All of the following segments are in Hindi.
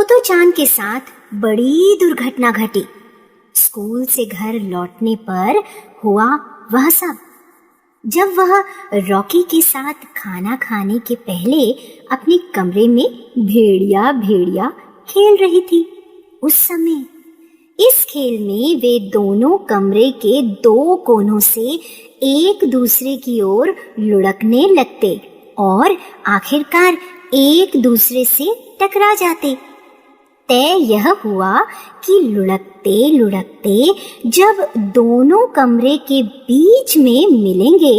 तोतो चान के साथ बड़ी दुर्घटना घटी। स्कूल से घर लौटने पर हुआ वह सब। जब वह रॉकी के साथ खाना खाने के पहले अपने कमरे में भेड़िया भेड़िया खेल रही थी, उस समय इस खेल में वे दोनों कमरे के दो कोनों से एक दूसरे की ओर लुढ़कने लगते और आखिरकार एक दूसरे से टकरा जाते। तय यह हुआ कि लुढ़कते लुढ़कते जब दोनों कमरे के बीच में मिलेंगे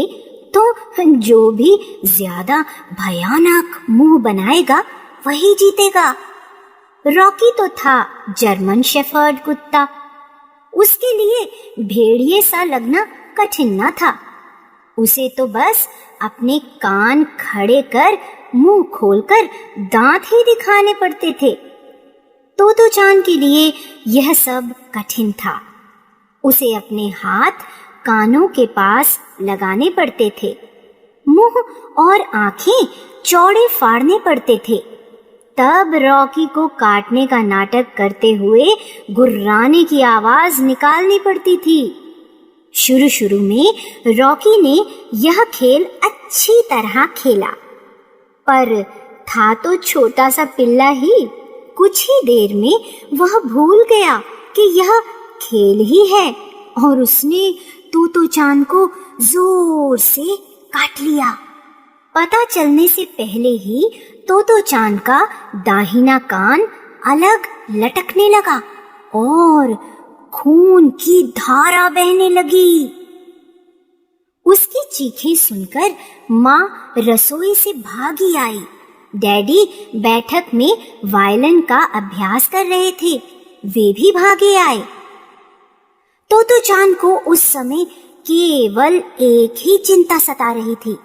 तो जो भी ज्यादा भयानक मुंह बनाएगा वही जीतेगा। रॉकी तो था जर्मन शेफर्ड कुत्ता, उसके लिए भेड़िए सा लगना कठिन न था। उसे तो बस अपने कान खड़े कर मुंह खोलकर दांत ही दिखाने पड़ते थे। तोतो चान के लिए यह सब कठिन था। उसे अपने हाथ कानों के पास लगाने पड़ते थे, मुंह और आंखें चौड़े फाड़ने पड़ते थे। तब रॉकी को काटने का नाटक करते हुए गुर्राने की आवाज निकालनी पड़ती थी। शुरू शुरू में रॉकी ने यह खेल अच्छी तरह खेला, पर था तो छोटा सा पिल्ला ही। कुछ ही देर में वह भूल गया कि यह खेल ही है और उसने तोतो चान को जोर से काट लिया। पता चलने से पहले ही तोतो चान का दाहिना कान अलग लटकने लगा और खून की धारा बहने लगी। उसकी चीखें सुनकर माँ रसोई से भागी आई। डैडी बैठक में वायलिन का अभ्यास कर रहे थे, वे भी भागे आए। तोतो चान को उस समय केवल एक ही चिंता सता रही थी,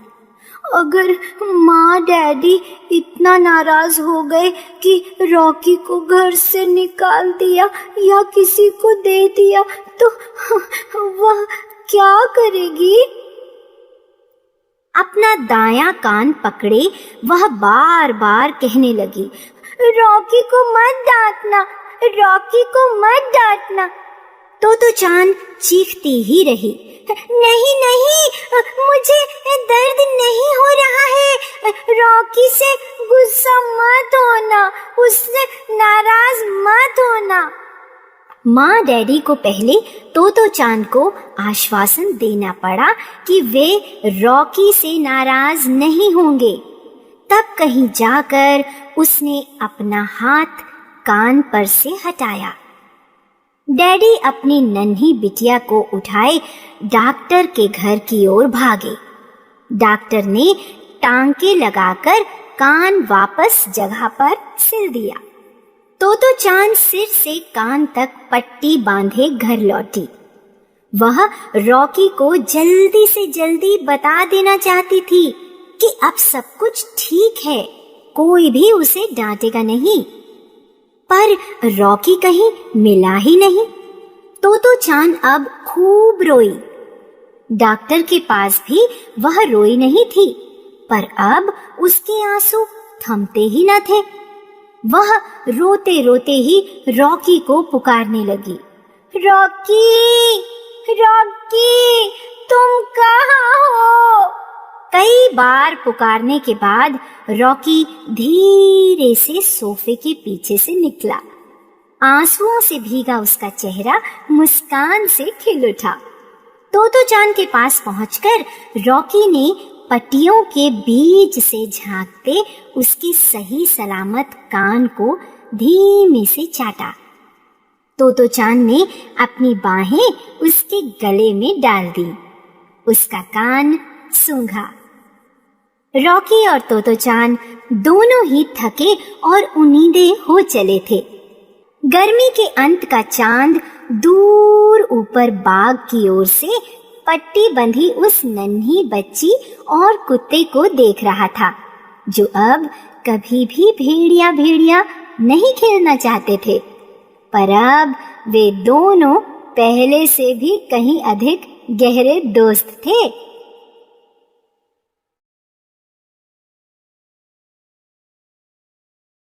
अगर माँ डैडी इतना नाराज हो गए कि रॉकी को घर से निकाल दिया या किसी को दे दिया तो वह क्या करेगी। अपना दायां कान पकड़े वह बार बार कहने लगी, रॉकी को मत डांटना, रॉकी को मत डांटना। तोतो चान चीखती ही रही, नहीं नहीं, मुझे दर्द नहीं हो रहा है, रॉकी से गुस्सा मत होना, उससे नाराज मत होना। माँ डैडी को पहले तोतो चान को आश्वासन देना पड़ा कि वे रॉकी से नाराज नहीं होंगे। तब कहीं जाकर उसने अपना हाथ कान पर से हटाया। डैडी अपनी नन्ही बिटिया को उठाए डॉक्टर के घर की ओर भागे। डॉक्टर ने टांके लगाकर कान वापस जगह पर सिल दिया। तोतो चान सिर से कान तक पट्टी बांधे घर लौटी। वह रॉकी को जल्दी से जल्दी बता देना चाहती थी कि अब सब कुछ ठीक है, कोई भी उसे डांटेगा नहीं। पर रॉकी कहीं मिला ही नहीं। तोतो चान अब खूब रोई। डॉक्टर के पास भी वह रोई नहीं थी, पर अब उसके आंसू थमते ही न थे। वह रोते रोते ही रॉकी को पुकारने लगी, रॉकी, रॉकी, तुम कहाँ हो। कई बार पुकारने के बाद रॉकी धीरे से सोफे के पीछे से निकला। आंसुओं से भीगा उसका चेहरा मुस्कान से खिल उठा। तोतो चान के पास पहुंचकर रॉकी ने पट्टियों के बीच से झांकते उसके सही सलामत कान को धीमे से चाटा। तोतो चान ने अपनी बाहें उसके गले में डाल दी, उसका कान सूंघा। रॉकी और तोतो चान दोनों ही थके और उम्मीदे हो चले थे। गर्मी के अंत का चांद दूर ऊपर बाग की ओर से पट्टी बंधी उस नन्ही बच्ची और कुत्ते को देख रहा था, जो अब कभी भी भेड़िया भेड़िया नहीं खेलना चाहते थे। पर अब वे दोनों पहले से भी कहीं अधिक गहरे दोस्त थे।